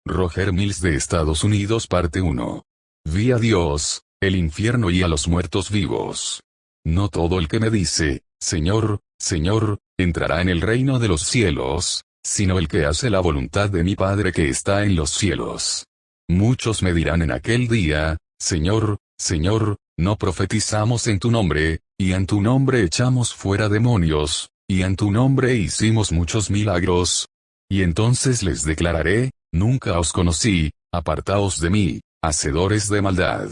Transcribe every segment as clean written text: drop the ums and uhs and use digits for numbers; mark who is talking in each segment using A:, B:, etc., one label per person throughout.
A: Roger Mills de Estados Unidos parte 1. Vi a Dios, el infierno y a los muertos vivos. No todo el que me dice, Señor, Señor, entrará en el reino de los cielos, sino el que hace la voluntad de mi Padre que está en los cielos. Muchos me dirán en aquel día, Señor, Señor, no profetizamos en tu nombre, y en tu nombre echamos fuera demonios, y en tu nombre hicimos muchos milagros. Y entonces les declararé, nunca os conocí, apartaos de mí, hacedores de maldad.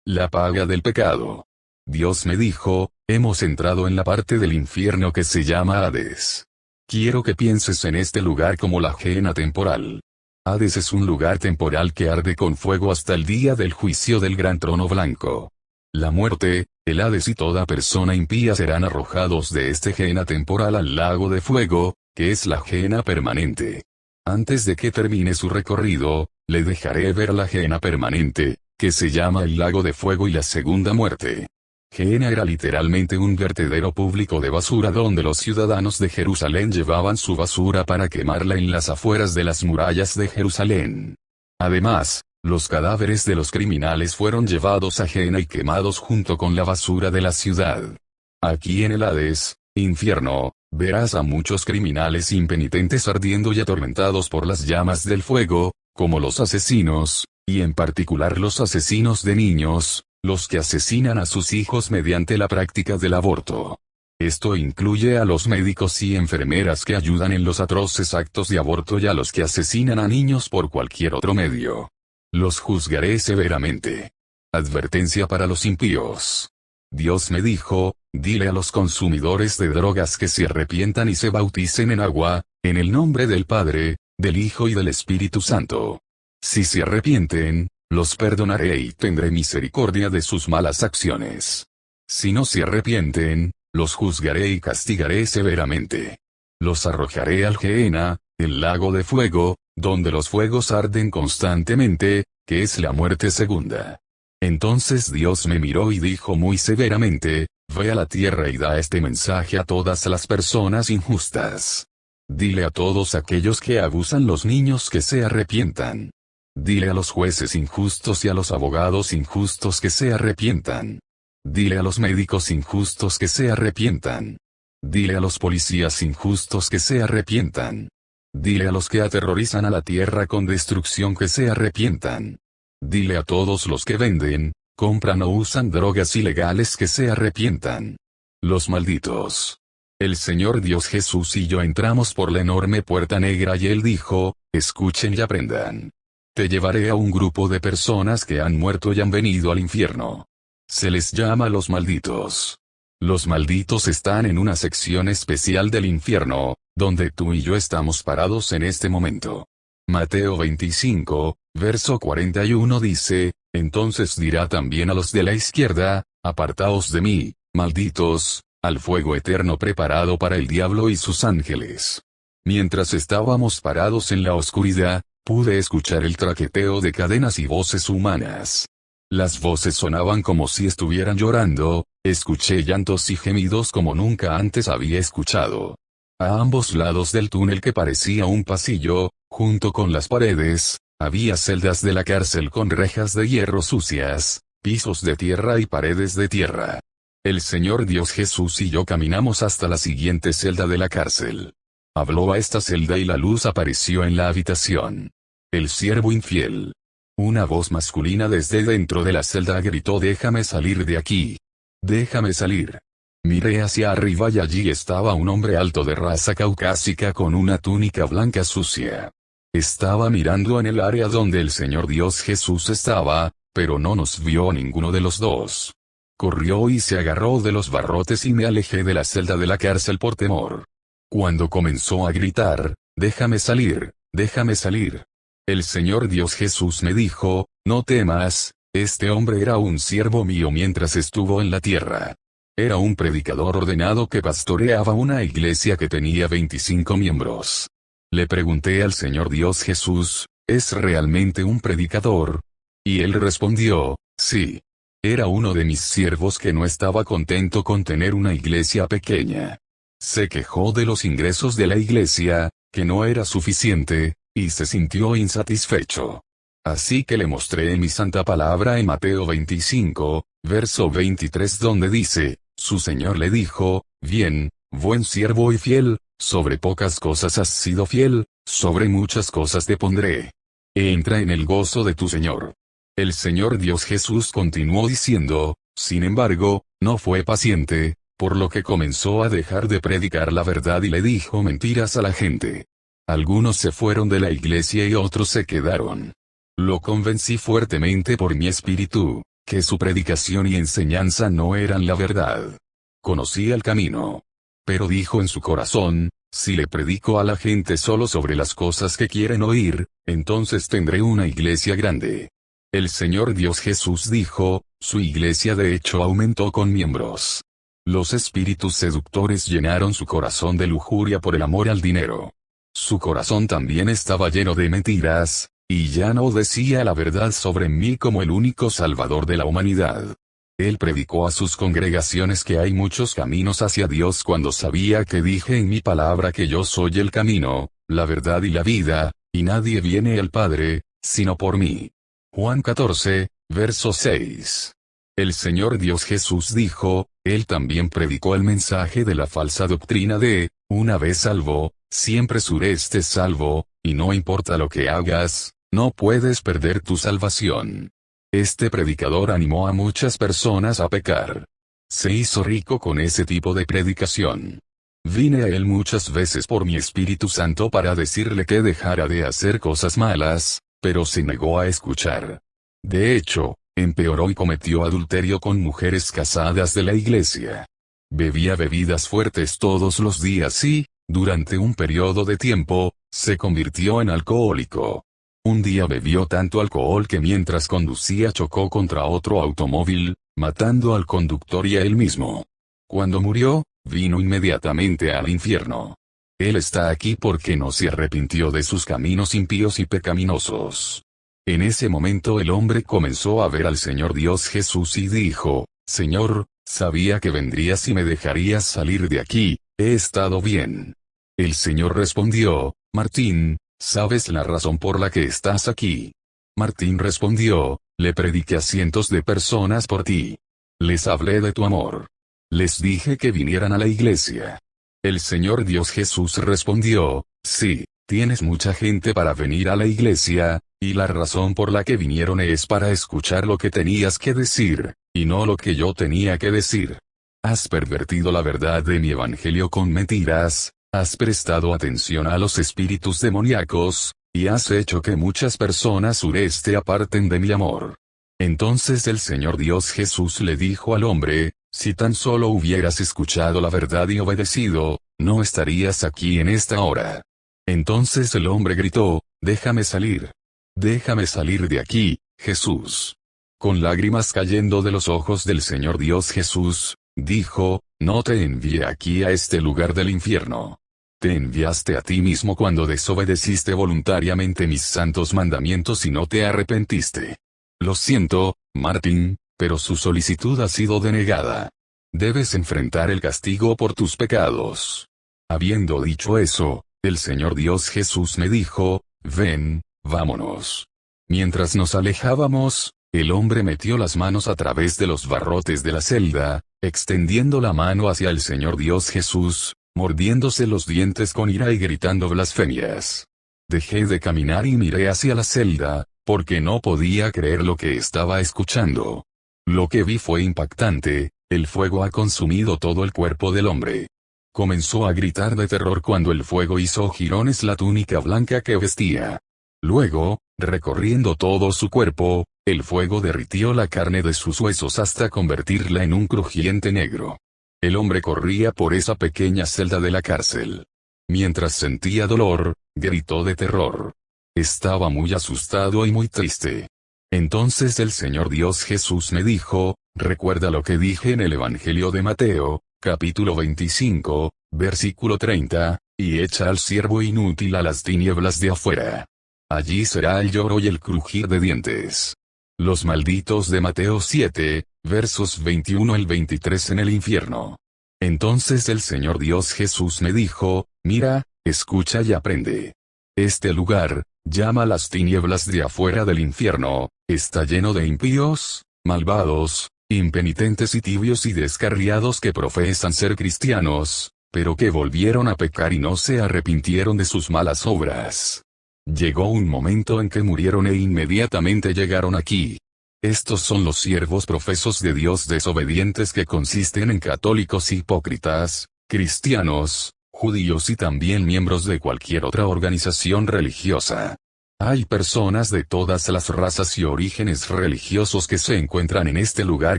A: La paga del pecado. Dios me dijo, hemos entrado en la parte del infierno que se llama Hades. Quiero que pienses en este lugar como la Gehenna temporal. Hades es un lugar temporal que arde con fuego hasta el día del juicio del gran trono blanco. La muerte, el Hades y toda persona impía serán arrojados de este Gehenna temporal al lago de fuego, que es la Gehenna permanente. Antes de que termine su recorrido, le dejaré ver la Gehenna permanente, que se llama el lago de fuego y la segunda muerte. Gehenna era literalmente un vertedero público de basura donde los ciudadanos de Jerusalén llevaban su basura para quemarla en las afueras de las murallas de Jerusalén. Además, los cadáveres de los criminales fueron llevados a Gehenna y quemados junto con la basura de la ciudad. Aquí en el Hades, infierno, verás a muchos criminales impenitentes ardiendo y atormentados por las llamas del fuego, como los asesinos, y en particular los asesinos de niños, los que asesinan a sus hijos mediante la práctica del aborto. Esto incluye a los médicos y enfermeras que ayudan en los atroces actos de aborto y a los que asesinan a niños por cualquier otro medio. Los juzgaré severamente. Advertencia para los impíos. Dios me dijo, dile a los consumidores de drogas que se arrepientan y se bauticen en agua, en el nombre del Padre, del Hijo y del Espíritu Santo. Si se arrepienten, los perdonaré y tendré misericordia de sus malas acciones. Si no se arrepienten, los juzgaré y castigaré severamente. Los arrojaré al Gehenna, el lago de fuego, donde los fuegos arden constantemente, que es la muerte segunda. Entonces Dios me miró y dijo muy severamente, ve a la tierra y da este mensaje a todas las personas injustas. Dile a todos aquellos que abusan los niños que se arrepientan. Dile a los jueces injustos y a los abogados injustos que se arrepientan. Dile a los médicos injustos que se arrepientan. Dile a los policías injustos que se arrepientan. Dile a los que aterrorizan a la tierra con destrucción que se arrepientan. Dile a todos los que venden, compran o usan drogas ilegales que se arrepientan. Los malditos. El Señor Dios Jesús y yo entramos por la enorme puerta negra y Él dijo, escuchen y aprendan. Te llevaré a un grupo de personas que han muerto y han venido al infierno. Se les llama los malditos. Los malditos están en una sección especial del infierno, donde tú y yo estamos parados en este momento. Mateo 25, verso 41 dice, entonces dirá también a los de la izquierda, apartaos de mí, malditos, al fuego eterno preparado para el diablo y sus ángeles. Mientras estábamos parados en la oscuridad, pude escuchar el traqueteo de cadenas y voces humanas. Las voces sonaban como si estuvieran llorando, escuché llantos y gemidos como nunca antes había escuchado. A ambos lados del túnel que parecía un pasillo, junto con las paredes, había celdas de la cárcel con rejas de hierro sucias, pisos de tierra y paredes de tierra. El Señor Dios Jesús y yo caminamos hasta la siguiente celda de la cárcel. Habló a esta celda y la luz apareció en la habitación. El siervo infiel. Una voz masculina desde dentro de la celda gritó: déjame salir de aquí. Déjame salir. Miré hacia arriba y allí estaba un hombre alto de raza caucásica con una túnica blanca sucia. Estaba mirando en el área donde el Señor Dios Jesús estaba, pero no nos vio a ninguno de los dos. Corrió y se agarró de los barrotes y me alejé de la celda de la cárcel por temor. Cuando comenzó a gritar, déjame salir, déjame salir. El Señor Dios Jesús me dijo, no temas, este hombre era un siervo mío mientras estuvo en la tierra. Era un predicador ordenado que pastoreaba una iglesia que tenía 25 miembros. Le pregunté al Señor Dios Jesús, ¿es realmente un predicador? Y él respondió, sí. Era uno de mis siervos que no estaba contento con tener una iglesia pequeña. Se quejó de los ingresos de la iglesia, que no era suficiente, y se sintió insatisfecho. Así que le mostré mi santa palabra en Mateo 25, verso 23 donde dice, su Señor le dijo, bien, buen siervo y fiel, sobre pocas cosas has sido fiel, sobre muchas cosas te pondré. Entra en el gozo de tu Señor. El Señor Dios Jesús continuó diciendo, sin embargo, no fue paciente, por lo que comenzó a dejar de predicar la verdad y le dijo mentiras a la gente. Algunos se fueron de la iglesia y otros se quedaron. Lo convencí fuertemente por mi espíritu, que su predicación y enseñanza no eran la verdad. Conocía el camino. Pero dijo en su corazón, si le predico a la gente solo sobre las cosas que quieren oír, entonces tendré una iglesia grande. El Señor Dios Jesús dijo, su iglesia de hecho aumentó con miembros. Los espíritus seductores llenaron su corazón de lujuria por el amor al dinero. Su corazón también estaba lleno de mentiras, y ya no decía la verdad sobre mí como el único Salvador de la humanidad. Él predicó a sus congregaciones que hay muchos caminos hacia Dios cuando sabía que dije en mi palabra que yo soy el camino, la verdad y la vida, y nadie viene al Padre, sino por mí. Juan 14, verso 6. El Señor Dios Jesús dijo, Él también predicó el mensaje de la falsa doctrina de, una vez salvo, siempre estés salvo, y no importa lo que hagas, no puedes perder tu salvación. Este predicador animó a muchas personas a pecar. Se hizo rico con ese tipo de predicación. Vine a él muchas veces por mi Espíritu Santo para decirle que dejara de hacer cosas malas, pero se negó a escuchar. De hecho, empeoró y cometió adulterio con mujeres casadas de la iglesia. Bebía bebidas fuertes todos los días y, durante un periodo de tiempo, se convirtió en alcohólico. Un día bebió tanto alcohol que mientras conducía chocó contra otro automóvil, matando al conductor y a él mismo. Cuando murió, vino inmediatamente al infierno. Él está aquí porque no se arrepintió de sus caminos impíos y pecaminosos. En ese momento el hombre comenzó a ver al Señor Dios Jesús y dijo, Señor, sabía que vendrías y me dejarías salir de aquí, he estado bien. El Señor respondió, Martín, ¿sabes la razón por la que estás aquí? Martín respondió, le prediqué a cientos de personas por ti. Les hablé de tu amor. Les dije que vinieran a la iglesia. El Señor Dios Jesús respondió, sí, tienes mucha gente para venir a la iglesia, y la razón por la que vinieron es para escuchar lo que tenías que decir, y no lo que yo tenía que decir. Has pervertido la verdad de mi evangelio con mentiras, has prestado atención a los espíritus demoníacos, y has hecho que muchas personas te aparten de mi amor. Entonces el Señor Dios Jesús le dijo al hombre, si tan solo hubieras escuchado la verdad y obedecido, no estarías aquí en esta hora. Entonces el hombre gritó, déjame salir. Déjame salir de aquí, Jesús. Con lágrimas cayendo de los ojos del Señor Dios Jesús, dijo, no te envié aquí a este lugar del infierno. Te enviaste a ti mismo cuando desobedeciste voluntariamente mis santos mandamientos y no te arrepentiste. Lo siento, Martín, pero su solicitud ha sido denegada. Debes enfrentar el castigo por tus pecados. Habiendo dicho eso, el Señor Dios Jesús me dijo, ven, vámonos. Mientras nos alejábamos, el hombre metió las manos a través de los barrotes de la celda, extendiendo la mano hacia el Señor Dios Jesús, mordiéndose los dientes con ira y gritando blasfemias. Dejé de caminar y miré hacia la celda, porque no podía creer lo que estaba escuchando. Lo que vi fue impactante, el fuego ha consumido todo el cuerpo del hombre. Comenzó a gritar de terror cuando el fuego hizo jirones la túnica blanca que vestía. Luego, recorriendo todo su cuerpo, el fuego derritió la carne de sus huesos hasta convertirla en un crujiente negro. El hombre corría por esa pequeña celda de la cárcel. Mientras sentía dolor, gritó de terror. Estaba muy asustado y muy triste. Entonces el Señor Dios Jesús me dijo, recuerda lo que dije en el Evangelio de Mateo, capítulo 25, versículo 30, y echa al siervo inútil a las tinieblas de afuera. Allí será el lloro y el crujir de dientes. Los malditos de Mateo 7, versos 21 al 23 en el infierno. Entonces el Señor Dios Jesús me dijo, mira, escucha y aprende. Este lugar, llama las tinieblas de afuera del infierno, está lleno de impíos, malvados, impenitentes y tibios y descarriados que profesan ser cristianos, pero que volvieron a pecar y no se arrepintieron de sus malas obras. Llegó un momento en que murieron e inmediatamente llegaron aquí. Estos son los siervos profesos de Dios desobedientes que consisten en católicos hipócritas, cristianos, judíos y también miembros de cualquier otra organización religiosa. Hay personas de todas las razas y orígenes religiosos que se encuentran en este lugar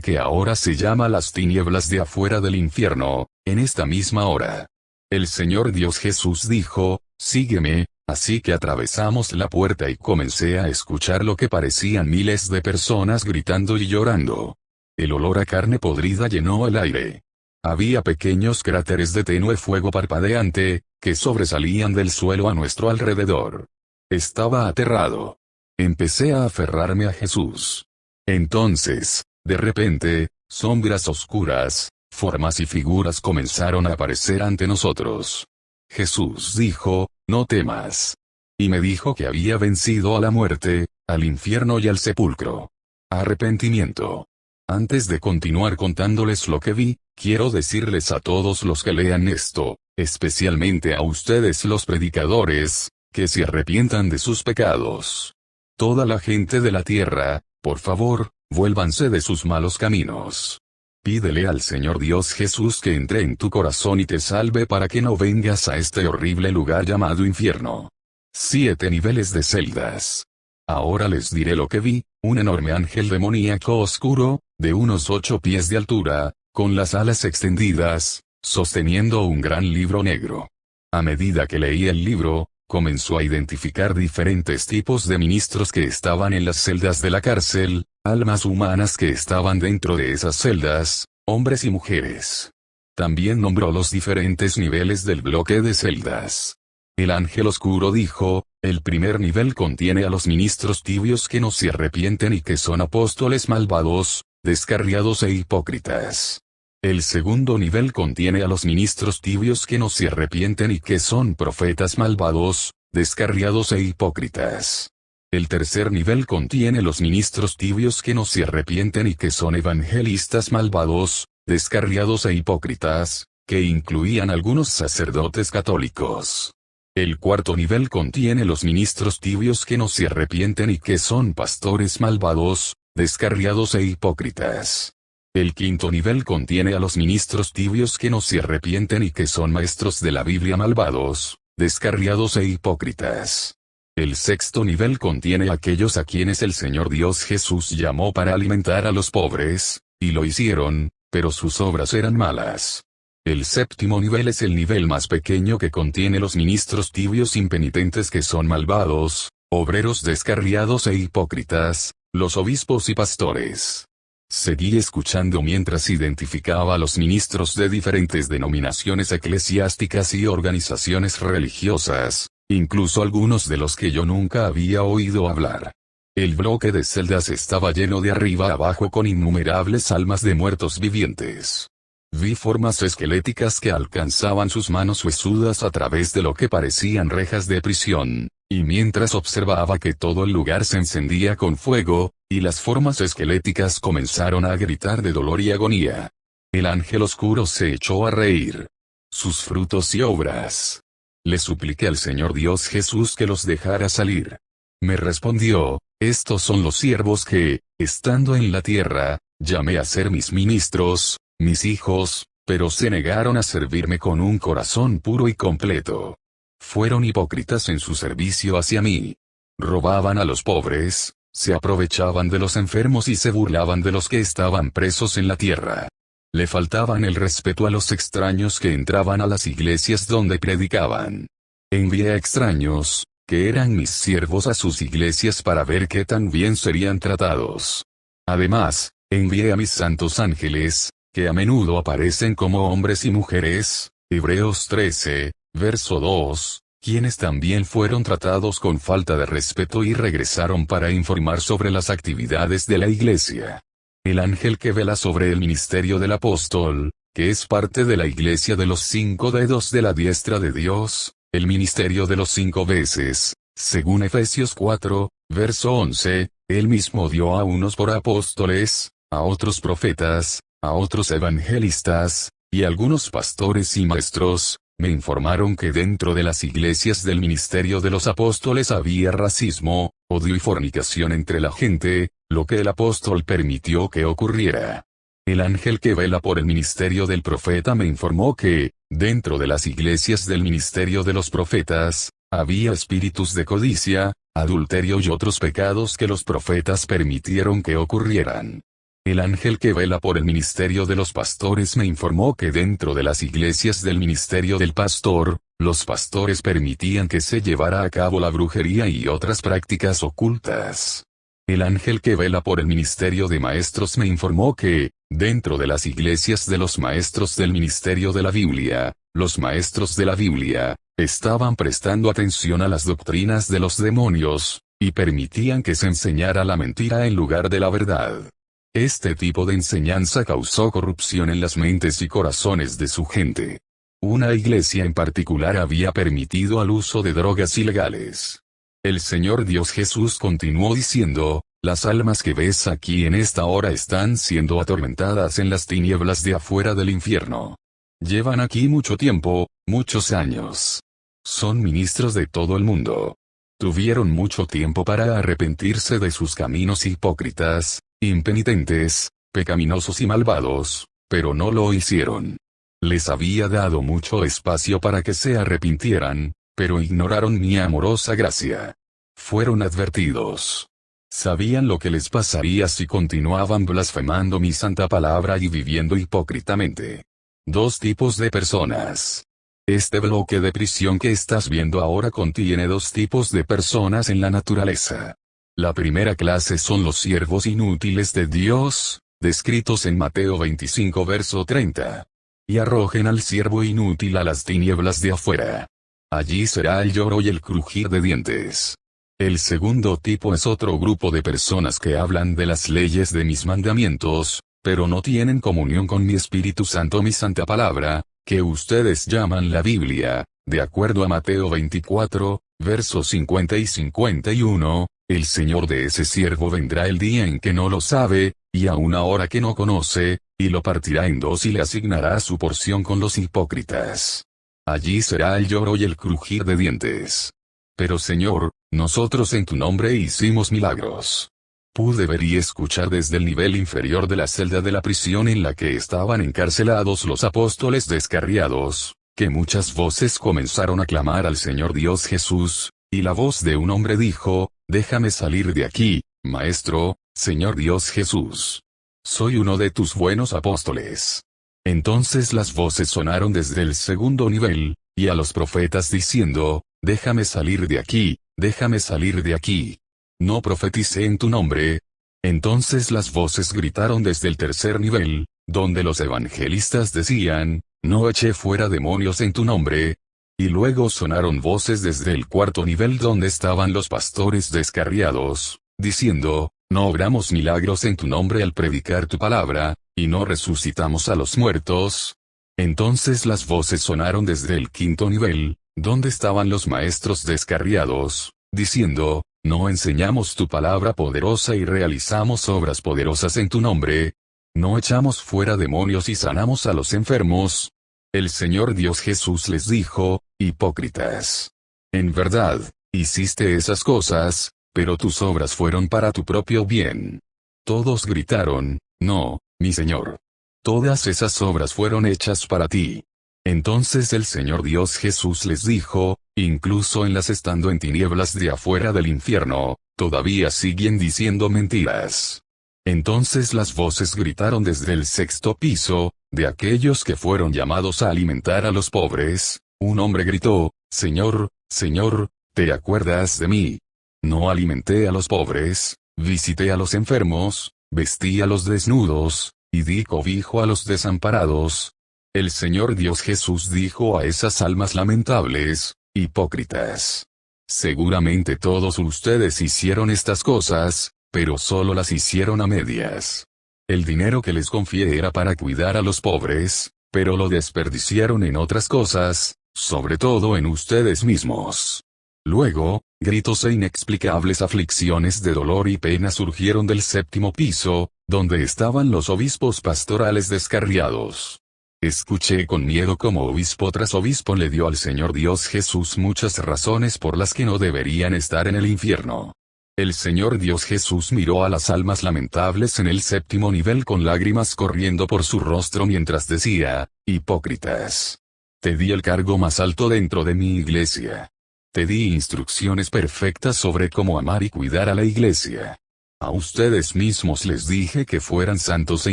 A: que ahora se llama las tinieblas de afuera del infierno, en esta misma hora. El Señor Dios Jesús dijo, sígueme, así que atravesamos la puerta y comencé a escuchar lo que parecían miles de personas gritando y llorando. El olor a carne podrida llenó el aire. Había pequeños cráteres de tenue fuego parpadeante, que sobresalían del suelo a nuestro alrededor. Estaba aterrado. Empecé a aferrarme a Jesús. Entonces, de repente, sombras oscuras, formas y figuras comenzaron a aparecer ante nosotros. Jesús dijo, no temas. Y me dijo que había vencido a la muerte, al infierno y al sepulcro. Arrepentimiento. Antes de continuar contándoles lo que vi, quiero decirles a todos los que lean esto, especialmente a ustedes los predicadores, que se arrepientan de sus pecados. Toda la gente de la tierra, por favor, vuélvanse de sus malos caminos. Pídele al Señor Dios Jesús que entre en tu corazón y te salve para que no vengas a este horrible lugar llamado infierno. 7 niveles de celdas. Ahora les diré lo que vi, un enorme ángel demoníaco oscuro, de unos 8 pies de altura, con las alas extendidas, sosteniendo un gran libro negro. A medida que leía el libro, comenzó a identificar diferentes tipos de ministros que estaban en las celdas de la cárcel, almas humanas que estaban dentro de esas celdas, hombres y mujeres. También nombró los diferentes niveles del bloque de celdas. El ángel oscuro dijo, el primer nivel contiene a los ministros tibios que no se arrepienten y que son apóstoles malvados, descarriados e hipócritas. El segundo nivel contiene a los ministros tibios que no se arrepienten y que son profetas malvados, descarriados e hipócritas. El tercer nivel contiene los ministros tibios que no se arrepienten y que son evangelistas malvados, descarriados e hipócritas, que incluían algunos sacerdotes católicos. El cuarto nivel contiene los ministros tibios que no se arrepienten y que son pastores malvados, descarriados e hipócritas. El quinto nivel contiene a los ministros tibios que no se arrepienten y que son maestros de la Biblia malvados, descarriados e hipócritas. El sexto nivel contiene a aquellos a quienes el Señor Dios Jesús llamó para alimentar a los pobres, y lo hicieron, pero sus obras eran malas. El séptimo nivel es el nivel más pequeño que contiene los ministros tibios impenitentes que son malvados, obreros descarriados e hipócritas, los obispos y pastores. Seguí escuchando mientras identificaba a los ministros de diferentes denominaciones eclesiásticas y organizaciones religiosas, incluso algunos de los que yo nunca había oído hablar. El bloque de celdas estaba lleno de arriba abajo con innumerables almas de muertos vivientes. Vi formas esqueléticas que alcanzaban sus manos huesudas a través de lo que parecían rejas de prisión, y mientras observaba que todo el lugar se encendía con fuego, y las formas esqueléticas comenzaron a gritar de dolor y agonía. El ángel oscuro se echó a reír. Sus frutos y obras. Le supliqué al Señor Dios Jesús que los dejara salir. Me respondió, estos son los siervos que, estando en la tierra, llamé a ser mis ministros, mis hijos, pero se negaron a servirme con un corazón puro y completo. Fueron hipócritas en su servicio hacia mí. Robaban a los pobres, se aprovechaban de los enfermos y se burlaban de los que estaban presos en la tierra. Le faltaban el respeto a los extraños que entraban a las iglesias donde predicaban. Envié a extraños, que eran mis siervos, a sus iglesias para ver qué tan bien serían tratados. Además, envié a mis santos ángeles, que a menudo aparecen como hombres y mujeres, Hebreos 13, verso 2, quienes también fueron tratados con falta de respeto y regresaron para informar sobre las actividades de la iglesia. El ángel que vela sobre el ministerio del apóstol, que es parte de la iglesia de los 5 dedos de la diestra de Dios, el ministerio de los 5 veces, según Efesios 4, verso 11, él mismo dio a unos por apóstoles, a otros profetas, a otros evangelistas, y algunos pastores y maestros. Me informaron que dentro de las iglesias del ministerio de los apóstoles había racismo, odio y fornicación entre la gente, lo que el apóstol permitió que ocurriera. El ángel que vela por el ministerio del profeta me informó que, dentro de las iglesias del ministerio de los profetas, había espíritus de codicia, adulterio y otros pecados que los profetas permitieron que ocurrieran. El ángel que vela por el ministerio de los pastores me informó que dentro de las iglesias del ministerio del pastor, los pastores permitían que se llevara a cabo la brujería y otras prácticas ocultas. El ángel que vela por el ministerio de maestros me informó que, dentro de las iglesias de los maestros del ministerio de la Biblia, los maestros de la Biblia, estaban prestando atención a las doctrinas de los demonios, y permitían que se enseñara la mentira en lugar de la verdad. Este tipo de enseñanza causó corrupción en las mentes y corazones de su gente. Una iglesia en particular había permitido el uso de drogas ilegales. El Señor Dios Jesús continuó diciendo, las almas que ves aquí en esta hora están siendo atormentadas en las tinieblas de afuera del infierno. Llevan aquí mucho tiempo, muchos años. Son ministros de todo el mundo. Tuvieron mucho tiempo para arrepentirse de sus caminos hipócritas, impenitentes, pecaminosos y malvados, pero no lo hicieron. Les había dado mucho espacio para que se arrepintieran, pero ignoraron mi amorosa gracia. Fueron advertidos. Sabían lo que les pasaría si continuaban blasfemando mi santa palabra y viviendo hipócritamente. 2 tipos de personas. Este bloque de prisión que estás viendo ahora contiene 2 tipos de personas en la naturaleza. La primera clase son los siervos inútiles de Dios, descritos en Mateo 25 verso 30. Y arrojen al siervo inútil a las tinieblas de afuera. Allí será el lloro y el crujir de dientes. El segundo tipo es otro grupo de personas que hablan de las leyes de mis mandamientos, pero no tienen comunión con mi Espíritu Santo, mi santa palabra, que ustedes llaman la Biblia. De acuerdo a Mateo 24, versos 50 y 51, el Señor de ese siervo vendrá el día en que no lo sabe, y a una hora que no conoce, y lo partirá en 2 y le asignará su porción con los hipócritas. Allí será el lloro y el crujir de dientes. Pero Señor, nosotros en tu nombre hicimos milagros. Pude ver y escuchar desde el nivel inferior de la celda de la prisión en la que estaban encarcelados los apóstoles descarriados, que muchas voces comenzaron a clamar al Señor Dios Jesús, y la voz de un hombre dijo, déjame salir de aquí, Maestro, Señor Dios Jesús. Soy uno de tus buenos apóstoles. Entonces las voces sonaron desde el segundo nivel, y a los profetas diciendo, déjame salir de aquí, déjame salir de aquí. No profeticé en tu nombre. Entonces las voces gritaron desde el tercer nivel, donde los evangelistas decían, no eché fuera demonios en tu nombre. Y luego sonaron voces desde el cuarto nivel donde estaban los pastores descarriados, diciendo, no obramos milagros en tu nombre al predicar tu palabra, y no resucitamos a los muertos. Entonces las voces sonaron desde el quinto nivel, donde estaban los maestros descarriados, diciendo, no enseñamos tu palabra poderosa y realizamos obras poderosas en tu nombre. No echamos fuera demonios y sanamos a los enfermos. El Señor Dios Jesús les dijo, hipócritas. En verdad, hiciste esas cosas, pero tus obras fueron para tu propio bien. Todos gritaron, no, mi Señor. Todas esas obras fueron hechas para ti. Entonces el Señor Dios Jesús les dijo, incluso en las estando en tinieblas de afuera del infierno, todavía siguen diciendo mentiras. Entonces las voces gritaron desde el sexto piso, de aquellos que fueron llamados a alimentar a los pobres, un hombre gritó, Señor, Señor, ¿te acuerdas de mí? No alimenté a los pobres, visité a los enfermos, vestí a los desnudos, y di cobijo a los desamparados. El Señor Dios Jesús dijo a esas almas lamentables, hipócritas. Seguramente todos ustedes hicieron estas cosas, pero solo las hicieron a medias. El dinero que les confié era para cuidar a los pobres, pero lo desperdiciaron en otras cosas, sobre todo en ustedes mismos. Luego, gritos e inexplicables aflicciones de dolor y pena surgieron del séptimo piso, donde estaban los obispos pastorales descarriados. Escuché con miedo cómo obispo tras obispo le dio al Señor Dios Jesús muchas razones por las que no deberían estar en el infierno. El Señor Dios Jesús miró a las almas lamentables en el séptimo nivel con lágrimas corriendo por su rostro mientras decía, hipócritas. Te di el cargo más alto dentro de mi iglesia. Te di instrucciones perfectas sobre cómo amar y cuidar a la iglesia. A ustedes mismos les dije que fueran santos e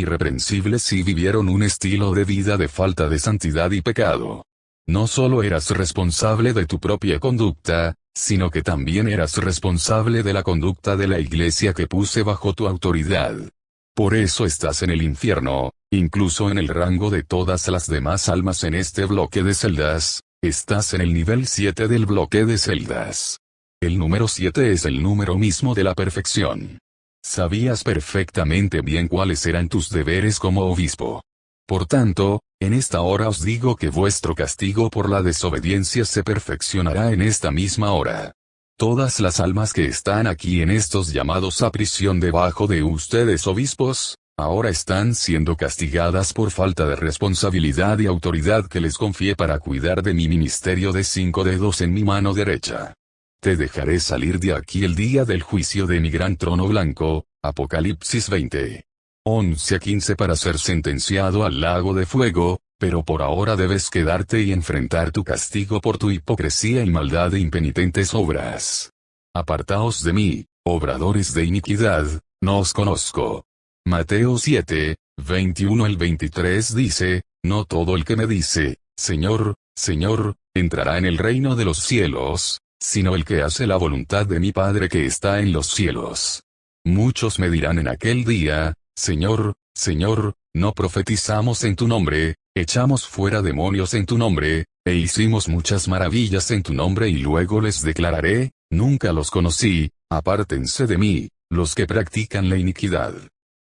A: irreprensibles y vivieron un estilo de vida de falta de santidad y pecado. No solo eras responsable de tu propia conducta, sino que también eras responsable de la conducta de la iglesia que puse bajo tu autoridad. Por eso estás en el infierno, incluso en el rango de todas las demás almas en este bloque de celdas, estás en el nivel 7 del bloque de celdas. El número 7 es el número mismo de la perfección. Sabías perfectamente bien cuáles eran tus deberes como obispo. Por tanto, en esta hora os digo que vuestro castigo por la desobediencia se perfeccionará en esta misma hora. Todas las almas que están aquí en estos llamados a prisión debajo de ustedes obispos, ahora están siendo castigadas por falta de responsabilidad y autoridad que les confié para cuidar de mi ministerio de 5 dedos en mi mano derecha. Te dejaré salir de aquí el día del juicio de mi gran trono blanco, Apocalipsis 20. 11 a 15 para ser sentenciado al lago de fuego, pero por ahora debes quedarte y enfrentar tu castigo por tu hipocresía y maldad de impenitentes obras. Apartaos de mí, obradores de iniquidad, no os conozco. Mateo 7, 21 al 23 dice, no todo el que me dice, Señor, Señor, entrará en el reino de los cielos, sino el que hace la voluntad de mi Padre que está en los cielos. Muchos me dirán en aquel día, Señor, Señor, no profetizamos en tu nombre, echamos fuera demonios en tu nombre, e hicimos muchas maravillas en tu nombre y luego les declararé, nunca los conocí, apártense de mí, los que practican la iniquidad.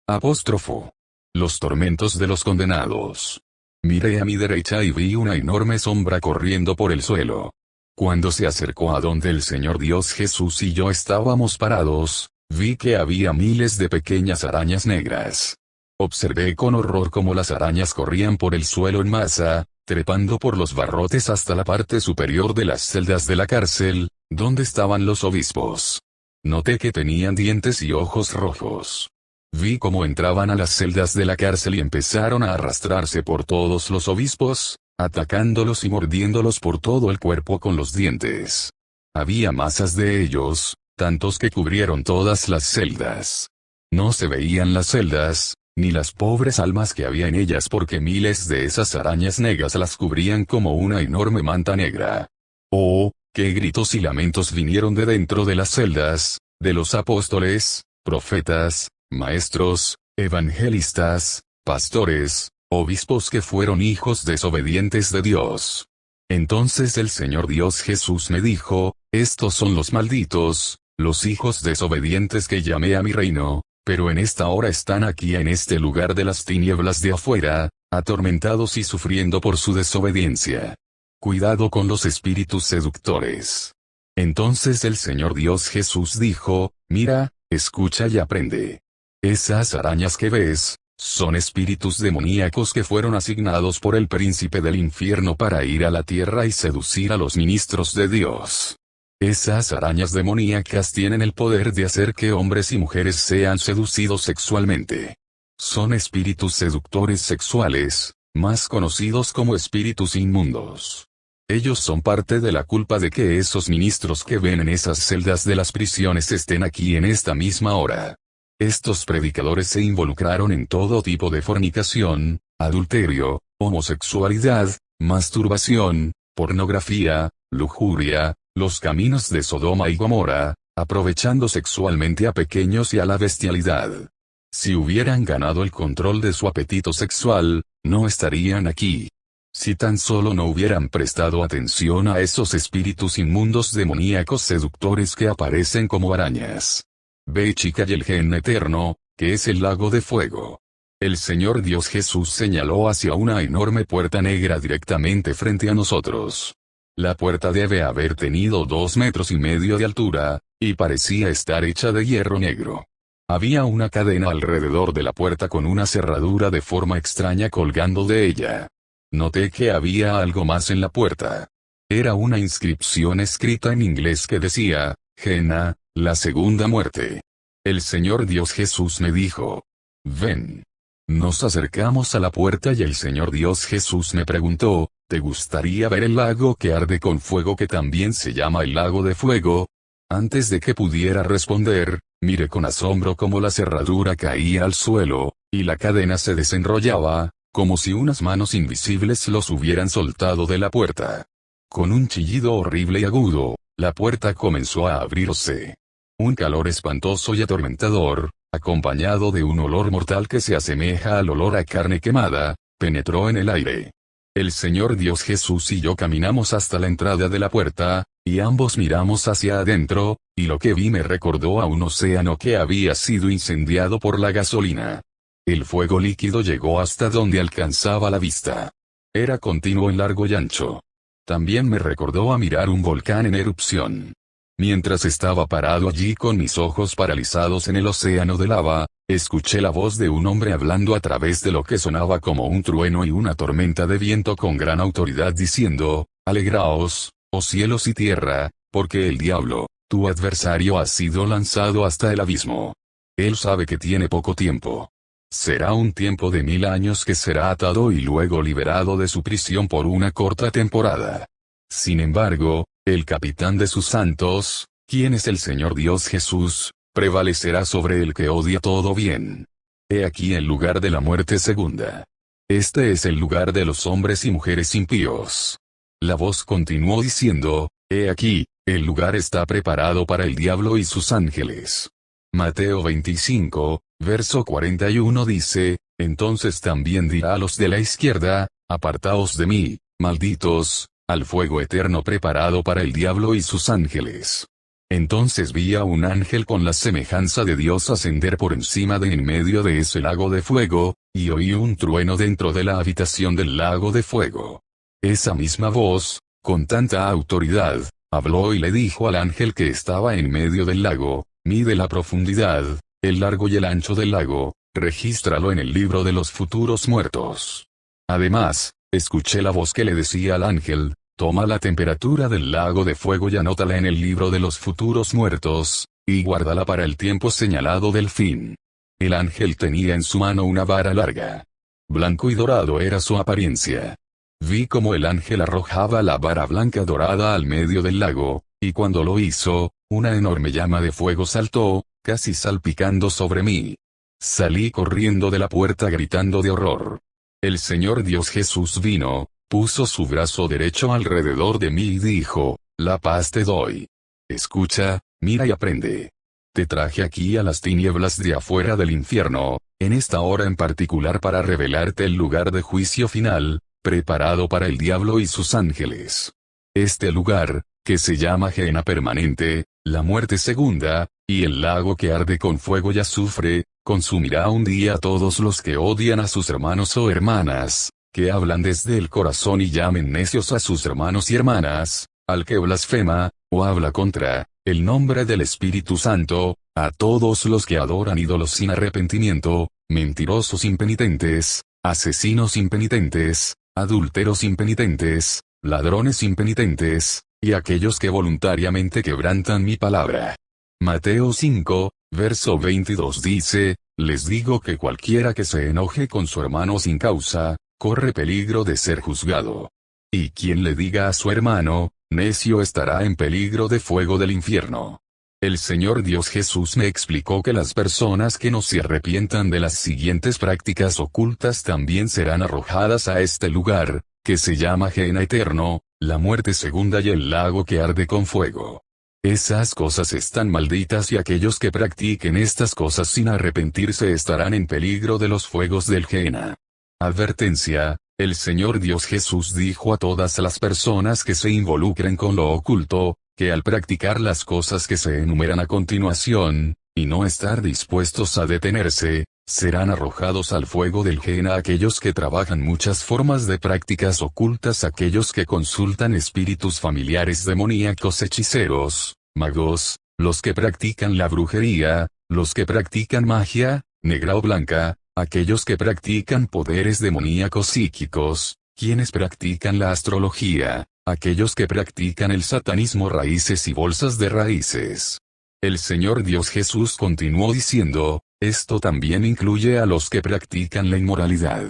A: Apóstrofo. Los tormentos de los condenados. Miré a mi derecha y vi una enorme sombra corriendo por el suelo. Cuando se acercó a donde el Señor Dios Jesús y yo estábamos parados, vi que había miles de pequeñas arañas negras. Observé con horror cómo las arañas corrían por el suelo en masa, trepando por los barrotes hasta la parte superior de las celdas de la cárcel, donde estaban los obispos. Noté que tenían dientes y ojos rojos. Vi cómo entraban a las celdas de la cárcel y empezaron a arrastrarse por todos los obispos, atacándolos y mordiéndolos por todo el cuerpo con los dientes. Había masas de ellos, tantos que cubrieron todas las celdas. No se veían las celdas, ni las pobres almas que había en ellas porque miles de esas arañas negras las cubrían como una enorme manta negra. ¡Oh, qué gritos y lamentos vinieron de dentro de las celdas, de los apóstoles, profetas, maestros, evangelistas, pastores, obispos que fueron hijos desobedientes de Dios! Entonces el Señor Dios Jesús me dijo, estos son los malditos, los hijos desobedientes que llamé a mi reino, pero en esta hora están aquí en este lugar de las tinieblas de afuera, atormentados y sufriendo por su desobediencia. Cuidado con los espíritus seductores. Entonces el Señor Dios Jesús dijo, mira, escucha y aprende. Esas arañas que ves, son espíritus demoníacos que fueron asignados por el príncipe del infierno para ir a la tierra y seducir a los ministros de Dios. Esas arañas demoníacas tienen el poder de hacer que hombres y mujeres sean seducidos sexualmente. Son espíritus seductores sexuales, más conocidos como espíritus inmundos. Ellos son parte de la culpa de que esos ministros que ven en esas celdas de las prisiones estén aquí en esta misma hora. Estos predicadores se involucraron en todo tipo de fornicación, adulterio, homosexualidad, masturbación, pornografía, lujuria, los caminos de Sodoma y Gomorra, aprovechando sexualmente a pequeños y a la bestialidad. Si hubieran ganado el control de su apetito sexual, no estarían aquí. Si tan solo no hubieran prestado atención a esos espíritus inmundos demoníacos seductores que aparecen como arañas. Ve chica y el gen eterno, que es el lago de fuego. El Señor Dios Jesús señaló hacia una enorme puerta negra directamente frente a nosotros. La puerta debe haber tenido 2,5 metros de altura, y parecía estar hecha de hierro negro. Había una cadena alrededor de la puerta con una cerradura de forma extraña colgando de ella. Noté que había algo más en la puerta. Era una inscripción escrita en inglés que decía, Gehenna, la segunda muerte. El Señor Dios Jesús me dijo, ven. Nos acercamos a la puerta y el Señor Dios Jesús me preguntó, ¿te gustaría ver el lago que arde con fuego que también se llama el lago de fuego? Antes de que pudiera responder, miré con asombro cómo la cerradura caía al suelo, y la cadena se desenrollaba, como si unas manos invisibles los hubieran soltado de la puerta. Con un chillido horrible y agudo, la puerta comenzó a abrirse. Un calor espantoso y atormentador, acompañado de un olor mortal que se asemeja al olor a carne quemada, penetró en el aire. El Señor Dios Jesús y yo caminamos hasta la entrada de la puerta, y ambos miramos hacia adentro, y lo que vi me recordó a un océano que había sido incendiado por la gasolina. El fuego líquido llegó hasta donde alcanzaba la vista. Era continuo en largo y ancho. También me recordó a mirar un volcán en erupción. Mientras estaba parado allí con mis ojos paralizados en el océano de lava, escuché la voz de un hombre hablando a través de lo que sonaba como un trueno y una tormenta de viento con gran autoridad diciendo, «Alegraos, oh cielos y tierra, porque el diablo, tu adversario ha sido lanzado hasta el abismo. Él sabe que tiene poco tiempo. Será un tiempo de 1000 años que será atado y luego liberado de su prisión por una corta temporada. Sin embargo, el capitán de sus santos, quien es el Señor Dios Jesús, prevalecerá sobre el que odia todo bien. He aquí el lugar de la muerte segunda. Este es el lugar de los hombres y mujeres impíos». La voz continuó diciendo, «He aquí, el lugar está preparado para el diablo y sus ángeles». Mateo 25, verso 41 dice, «Entonces también dirá a los de la izquierda, apartaos de mí, malditos, al fuego eterno preparado para el diablo y sus ángeles». Entonces vi a un ángel con la semejanza de Dios ascender por encima de en medio de ese lago de fuego, y oí un trueno dentro de la habitación del lago de fuego. Esa misma voz, con tanta autoridad, habló y le dijo al ángel que estaba en medio del lago, «Mide la profundidad, el largo y el ancho del lago, regístralo en el libro de los futuros muertos». Además, escuché la voz que le decía al ángel, «Toma la temperatura del lago de fuego y anótala en el libro de los futuros muertos, y guárdala para el tiempo señalado del fin». El ángel tenía en su mano una vara larga. Blanco y dorado era su apariencia. Vi cómo el ángel arrojaba la vara blanca dorada al medio del lago, y cuando lo hizo, una enorme llama de fuego saltó, casi salpicando sobre mí. Salí corriendo de la puerta gritando de horror. El Señor Dios Jesús vino, puso su brazo derecho alrededor de mí y dijo, «La paz te doy. Escucha, mira y aprende. Te traje aquí a las tinieblas de afuera del infierno, en esta hora en particular para revelarte el lugar de juicio final, preparado para el diablo y sus ángeles. Este lugar, que se llama Gehenna permanente, la muerte segunda, y el lago que arde con fuego y azufre, consumirá un día a todos los que odian a sus hermanos o hermanas, que hablan desde el corazón y llamen necios a sus hermanos y hermanas, al que blasfema, o habla contra, el nombre del Espíritu Santo, a todos los que adoran ídolos sin arrepentimiento, mentirosos impenitentes, asesinos impenitentes, adúlteros impenitentes, ladrones impenitentes, y aquellos que voluntariamente quebrantan mi palabra». Mateo 5, verso 22 dice, «Les digo que cualquiera que se enoje con su hermano sin causa, corre peligro de ser juzgado. Y quien le diga a su hermano, necio estará en peligro de fuego del infierno». El Señor Dios Jesús me explicó que las personas que no se arrepientan de las siguientes prácticas ocultas también serán arrojadas a este lugar, que se llama Gehenna eterno, la muerte segunda y el lago que arde con fuego. Esas cosas están malditas y aquellos que practiquen estas cosas sin arrepentirse estarán en peligro de los fuegos del Gehenna. Advertencia, el Señor Dios Jesús dijo a todas las personas que se involucren con lo oculto, que al practicar las cosas que se enumeran a continuación, y no estar dispuestos a detenerse, Serán arrojados al fuego del Gehenna aquellos que trabajan muchas formas de prácticas ocultas, aquellos que consultan espíritus familiares demoníacos, hechiceros, magos, los que practican la brujería, los que practican magia, negra o blanca, aquellos que practican poderes demoníacos psíquicos, quienes practican la astrología, aquellos que practican el satanismo, raíces y bolsas de raíces. El Señor Dios Jesús continuó diciendo, esto también incluye a los que practican la inmoralidad.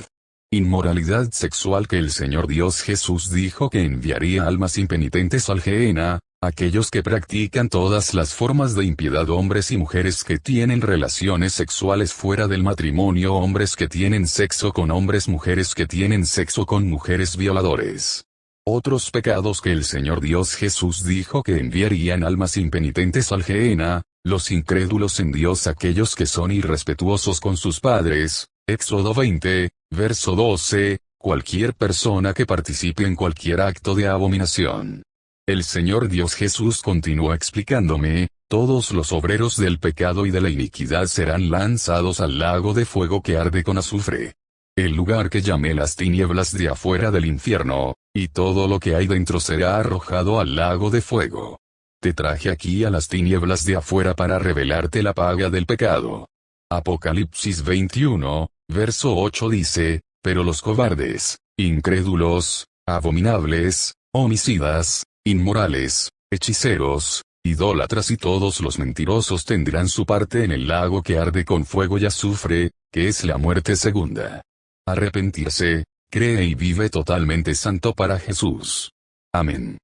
A: Inmoralidad sexual, que el Señor Dios Jesús dijo que enviaría almas impenitentes al Gehenna, aquellos que practican todas las formas de impiedad, hombres y mujeres que tienen relaciones sexuales fuera del matrimonio, hombres que tienen sexo con hombres, mujeres que tienen sexo con mujeres, violadores. Otros pecados que el Señor Dios Jesús dijo que enviarían almas impenitentes al Gehenna, los incrédulos en Dios, aquellos que son irrespetuosos con sus padres, Éxodo 20, verso 12, cualquier persona que participe en cualquier acto de abominación. El Señor Dios Jesús continuó explicándome, todos los obreros del pecado y de la iniquidad serán lanzados al lago de fuego que arde con azufre. El lugar que llamé las tinieblas de afuera del infierno, y todo lo que hay dentro será arrojado al lago de fuego. Te traje aquí a las tinieblas de afuera para revelarte la paga del pecado. Apocalipsis 21, verso 8 dice, pero los cobardes, incrédulos, abominables, homicidas, inmorales, hechiceros, idólatras y todos los mentirosos tendrán su parte en el lago que arde con fuego y azufre, que es la muerte segunda. Arrepentirse, cree y vive totalmente santo para Jesús. Amén.